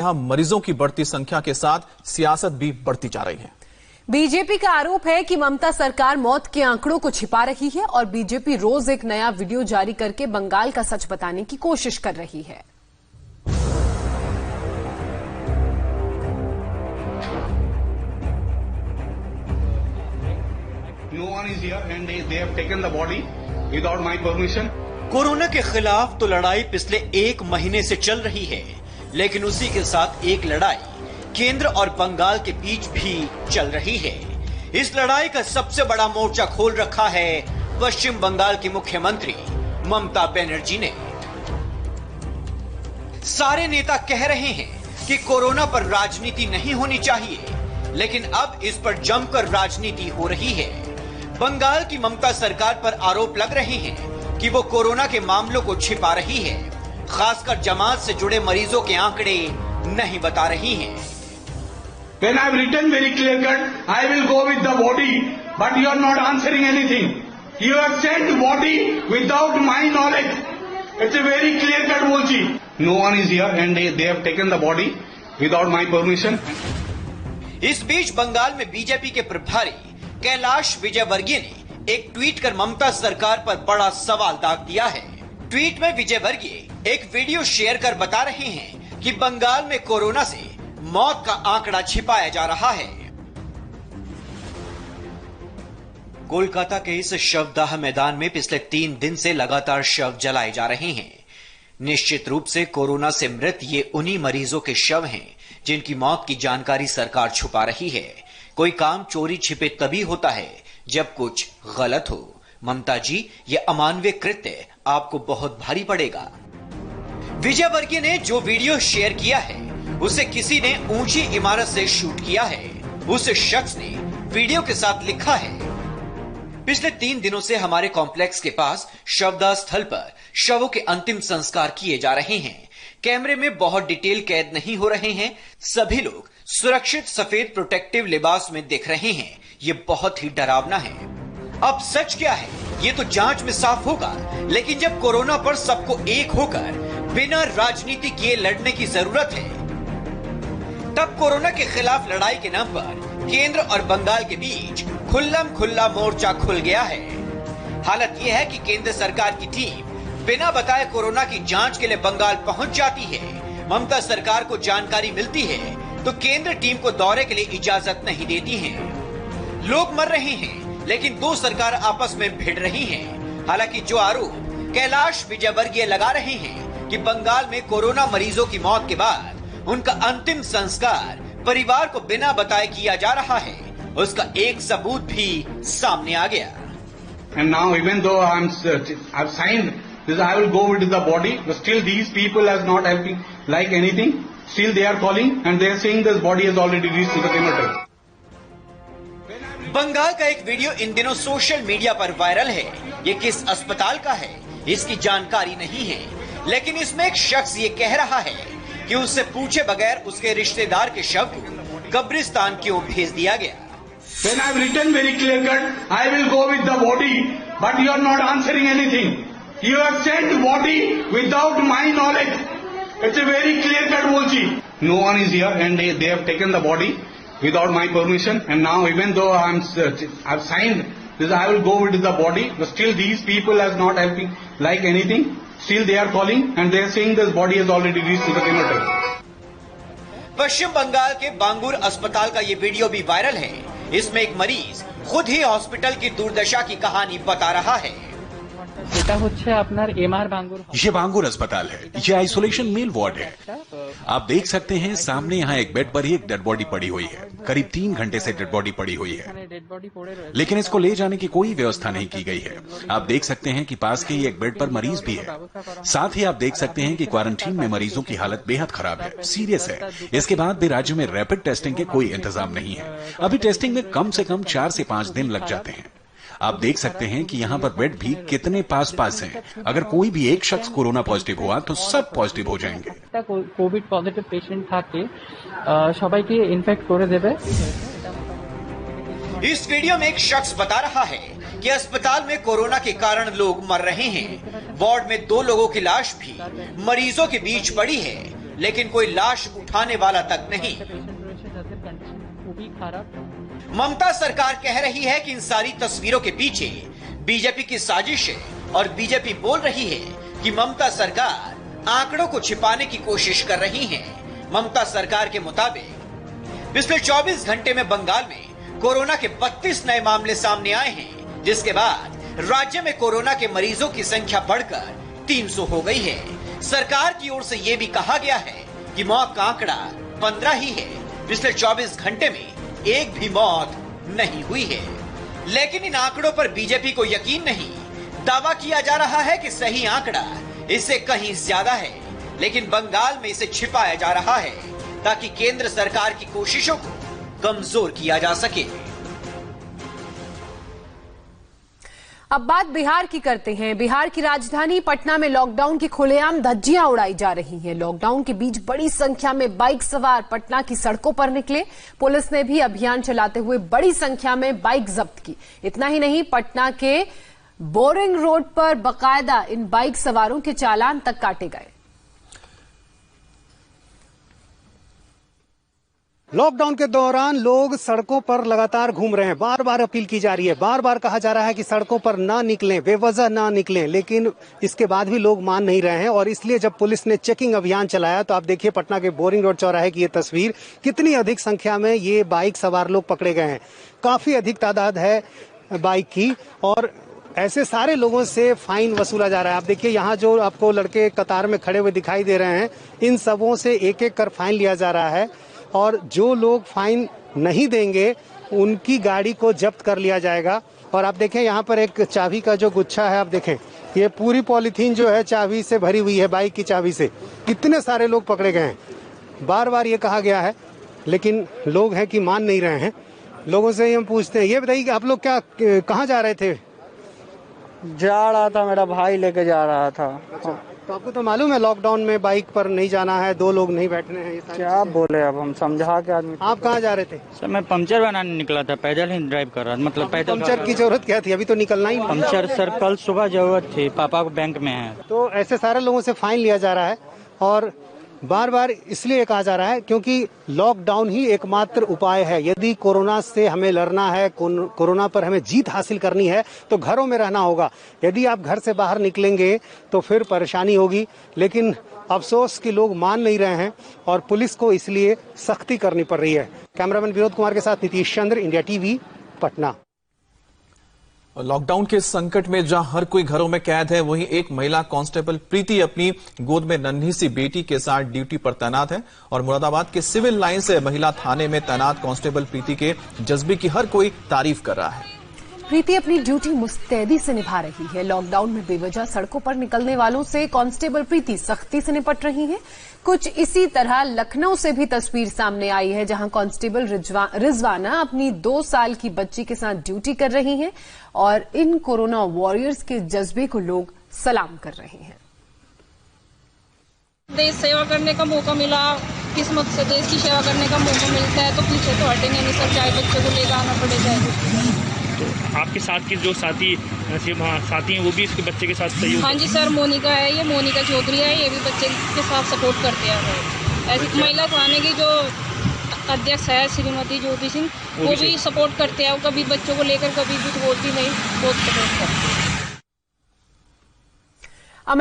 यहाँ मरीजों की बढ़ती संख्या के साथ सियासत भी बढ़ती जा रही है। बीजेपी का आरोप है कि ममता सरकार मौत के आंकड़ों को छिपा रही है और बीजेपी रोज एक नया वीडियो जारी करके बंगाल का सच बताने की कोशिश कर रही है। No one is here and they have taken the body without my permission. Corona के खिलाफ तो लड़ाई पिछले 1 महीने से चल रही है, लेकिन उसी के साथ एक लड़ाई केंद्र और बंगाल के बीच भी चल रही है। इस लड़ाई का सबसे बड़ा मोर्चा खोल रखा है पश्चिम बंगाल की मुख्यमंत्री ममता बनर्जी ने। सारे नेता कह रहे हैं कि कोरोना पर राजनीति नहीं होनी चाहिए, लेकिन अब इस पर जमकर राजनीति हो रही है। बंगाल की ममता सरकार पर आरोप लग रहे हैं कि वो कोरोना के मामलों को छिपा रही है, खासकर जमात से जुड़े मरीजों के आंकड़े नहीं बता रही हैं। When I have written very clear cut, I will go with the body, but you are not answering anything. You have sent body without my knowledge. It's a very clear cut बोलची। No one is here and they have taken the body without my permission. इस बीच बंगाल में BJP के प्रभारी कैलाश विजयवर्गीय ने एक tweet कर ममता सरकार पर बड़ा सवाल दाग दिया है। ट्वीट में विजयवर्गीय एक वीडियो शेयर कर बता रहे हैं कि बंगाल में कोरोना से मौत का आंकड़ा छिपाया जा रहा है। कोलकाता के इस शवदाह मैदान में पिछले 3 दिन से लगातार शव जलाए जा रहे हैं। निश्चित रूप से कोरोना से मृत ये उन्हीं मरीजों के शव हैं जिनकी मौत की जानकारी सरकार छुपा रही है। कोई काम चोरी छिपे तभी होता है जब कुछ गलत हो। ममता जी, ये अमानवीय कृत्य आपको बहुत भारी पड़ेगा। विजयवर्गीय ने जो वीडियो शेयर किया है उसे किसी ने ऊंची इमारत से शूट किया है। उस शख्स ने वीडियो के साथ लिखा है, पिछले 3 दिनों से हमारे कॉम्प्लेक्स के पास शवदाह स्थल पर शवों के अंतिम संस्कार किए जा रहे हैं। कैमरे में बहुत डिटेल कैद नहीं हो रहे हैं। सभी लोग सुरक्षित सफेद प्रोटेक्टिव लिबास में दिख रहे हैं। ये बहुत ही डरावना है। अब सच क्या है ये तो जांच में साफ होगा, लेकिन जब कोरोना पर सबको एक होकर बिना राजनीति किए लड़ने की जरूरत है, तब कोरोना के खिलाफ लड़ाई के नाम पर केंद्र और बंगाल के बीच खुल्लम खुल्ला मोर्चा खुल गया है। हालत यह है कि केंद्र सरकार की टीम बिना बताए कोरोना की जांच के लिए बंगाल पहुंच जाती है। ममता सरकार को जानकारी मिलती है तो केंद्र टीम को दौरे के लिए इजाजत नहीं देती है। लोग मर रहे हैं, लेकिन 2 सरकार आपस में भिड़ रही हैं। हालांकि जो आरोप कैलाश विजयवर्गीय लगा रहे हैं कि बंगाल में कोरोना मरीजों की मौत के बाद उनका अंतिम संस्कार परिवार को बिना बताए किया जा रहा है, उसका एक सबूत भी सामने आ गया। And now even though I've signed this, I will go with the body, but still these people are not helping like anything. Still they are calling and they are saying this body has already reached to the crematorium. Bengal का एक video इन दिनों social media पर viral है। ये किस अस्पताल का है इसकी जानकारी नहीं है, लेकिन इसमें एक शख्स ये कह रहा है कि उससे पूछे बगैर उसके रिश्तेदार के शव को कब्रिस्तान क्यों भेज दिया गया। When I have written very clear cut, I will go with the body, but you are not answering anything. You have sent body without my knowledge. It's a very clear cut बोलची। No one is here and they have taken the body without my permission. And now even though I've signed this, I will go with the body, but still these people are not helping like anything. Still they are calling and they are saying this body has already reached to the crematorium. पश्चिम बंगाल के बांगुर अस्पताल का ये video भी viral है। इसमें एक मरीज खुद ही हॉस्पिटल की दुर्दशा की कहानी बता रहा है। ये बांगुर अस्पताल है। ये आइसोलेशन मेल वार्ड है। आप देख सकते हैं सामने यहाँ एक बेड पर ही एक डेड बॉडी पड़ी हुई है। करीब 3 घंटे से डेड बॉडी पड़ी हुई है, लेकिन इसको ले जाने की कोई व्यवस्था नहीं की गई है। आप देख सकते हैं कि पास के ही एक बेड पर मरीज भी है। साथ ही आप देख सकते हैं कि क्वारंटीन में मरीजों की हालत बेहद खराब है, सीरियस है। इसके बाद भी राज्य में रैपिड टेस्टिंग के कोई इंतजाम नहीं है। अभी टेस्टिंग में कम से कम 4 से 5 दिन लग जाते हैं। आप देख सकते हैं कि यहाँ पर बेड भी कितने पास हैं। अगर कोई भी एक शख्स कोरोना पॉजिटिव हुआ तो सब पॉजिटिव हो जाएंगे। कोविड पॉजिटिव पेशेंट थाके सबाइके इनफेक्ट करे देबे। इस वीडियो में एक शख्स बता रहा है कि अस्पताल में कोरोना के कारण लोग मर रहे हैं। वार्ड में 2 लोगों की लाश भी मरीजों के बीच पड़ी है। लेकिन कोई लाश उठाने वाला तक नहीं। ममता सरकार कह रही है कि इन सारी तस्वीरों के पीछे बीजेपी की साजिश है और बीजेपी बोल रही है कि ममता सरकार आंकड़ों को छिपाने की कोशिश कर रही है। ममता सरकार के मुताबिक पिछले 24 घंटे में बंगाल में कोरोना के 32 नए मामले सामने आए हैं, जिसके बाद राज्य में कोरोना के मरीजों की संख्या बढ़कर 300 हो गई है। सरकार की ओर से यह भी कहा गया है कि मौत का आंकड़ा 15 ही है। पिछले 24 घंटे में एक भी मौत नहीं हुई है, लेकिन इन आंकड़ों पर बीजेपी को यकीन नहीं। दावा किया जा रहा है कि सही आंकड़ा इससे कहीं ज्यादा है, लेकिन बंगाल में इसे छिपाया जा रहा है ताकि केंद्र सरकार की कोशिशों को कमजोर किया जा सके। अब बात बिहार की करते हैं। बिहार की राजधानी पटना में लॉकडाउन की खुलेआम धज्जियां उड़ाई जा रही हैं। लॉकडाउन के बीच बड़ी संख्या में बाइक सवार पटना की सड़कों पर निकले। पुलिस ने भी अभियान चलाते हुए बड़ी संख्या में बाइक जब्त की। इतना ही नहीं, पटना के बोरिंग रोड पर बाकायदा इन बाइक सवारों के चालान तक काटे गए। लॉकडाउन के दौरान लोग सड़कों पर लगातार घूम रहे हैं। बार बार अपील की जा रही है, बार बार कहा जा रहा है कि सड़कों पर ना निकलें, बेवजह ना निकलें, लेकिन इसके बाद भी लोग मान नहीं रहे हैं। और इसलिए जब पुलिस ने चेकिंग अभियान चलाया तो आप देखिए पटना के बोरिंग रोड चौराहे की ये तस्वीर, कितनी अधिक संख्या में ये बाइक सवार लोग पकड़े गए हैं। काफी अधिक तादाद है बाइक की और ऐसे सारे लोगों से फाइन वसूला जा रहा है। आप देखिए यहाँ जो आपको लड़के कतार में खड़े हुए दिखाई दे रहे हैं, इन सबों से एक एक कर फाइन लिया जा रहा है और जो लोग फाइन नहीं देंगे उनकी गाड़ी को जब्त कर लिया जाएगा। और आप देखें यहाँ पर एक चाबी का जो गुच्छा है, आप देखें ये पूरी पॉलीथीन जो है चाबी से भरी हुई है, बाइक की चाबी से। कितने सारे लोग पकड़े गए हैं। बार बार ये कहा गया है लेकिन लोग हैं कि मान नहीं रहे हैं। लोगों से हम पूछते हैं, ये बताइए कि आप लोग क्या कहाँ जा रहे थे? जा रहा था, मेरा भाई लेके जा रहा था। अच्छा, तो आपको तो मालूम है लॉकडाउन में बाइक पर नहीं जाना है, 2 लोग नहीं बैठने हैं। क्या बोले अब हम समझा के आदमी। आप कहाँ जा रहे थे? सर मैं पंचर बनाने निकला था, पैदल ही ड्राइव कर रहा था। मतलब पैदल। पंचर की जरूरत क्या थी? अभी तो निकलना ही। पंचर सर कल सुबह जरूरत थी, पापा को बैंक में है। तो ऐसे सारे लोगों से फाइन लिया जा रहा है और बार बार इसलिए कहा जा रहा है क्योंकि लॉकडाउन ही एकमात्र उपाय है। यदि कोरोना से हमें लड़ना है, कोरोना पर हमें जीत हासिल करनी है तो घरों में रहना होगा। यदि आप घर से बाहर निकलेंगे तो फिर परेशानी होगी। लेकिन अफसोस कि लोग मान नहीं रहे हैं और पुलिस को इसलिए सख्ती करनी पड़ रही है। कैमरामैन विनोद कुमार के साथ नीतीश चंद्र, इंडिया टीवी, पटना। लॉकडाउन के संकट में जहां हर कोई घरों में कैद है, वहीं एक महिला कांस्टेबल प्रीति अपनी गोद में नन्ही सी बेटी के साथ ड्यूटी पर तैनात है। और मुरादाबाद के सिविल लाइन से महिला थाने में तैनात कांस्टेबल प्रीति के जज्बे की हर कोई तारीफ कर रहा है। प्रीति अपनी ड्यूटी मुस्तैदी से निभा रही है। लॉकडाउन में बेवजह सड़कों पर निकलने वालों से कांस्टेबल प्रीति सख्ती से निपट रही है। कुछ इसी तरह लखनऊ से भी तस्वीर सामने आई है, जहां कांस्टेबल रिजवाना अपनी 2 साल की बच्ची के साथ ड्यूटी कर रही हैं और इन कोरोना वॉरियर्स के जज्बे को लोग सलाम कर रहे हैं। देश सेवा करने का मौका मिला, किस्मत से देश की सेवा करने का मौका मिलता है तो पीछे तो हटेंगे नहीं सर, चाहे बच्चों को लेकर आना पड़े चाहे। तो आपके साथ के जो साथी हैं वो भी इसके बच्चे के साथ सहयोग? हाँ जी सर, मोनिका है, ये मोनिका चौधरी है, ये भी बच्चे के साथ सपोर्ट करते हैं। ऐसी महिला थाने की जो अध्यक्ष है श्रीमती ज्योति सिंह, वो भी सपोर्ट करते हैं। कभी बच्चों को लेकर कभी कुछ बोलती नहीं, बहुत सपोर्ट करते हैं।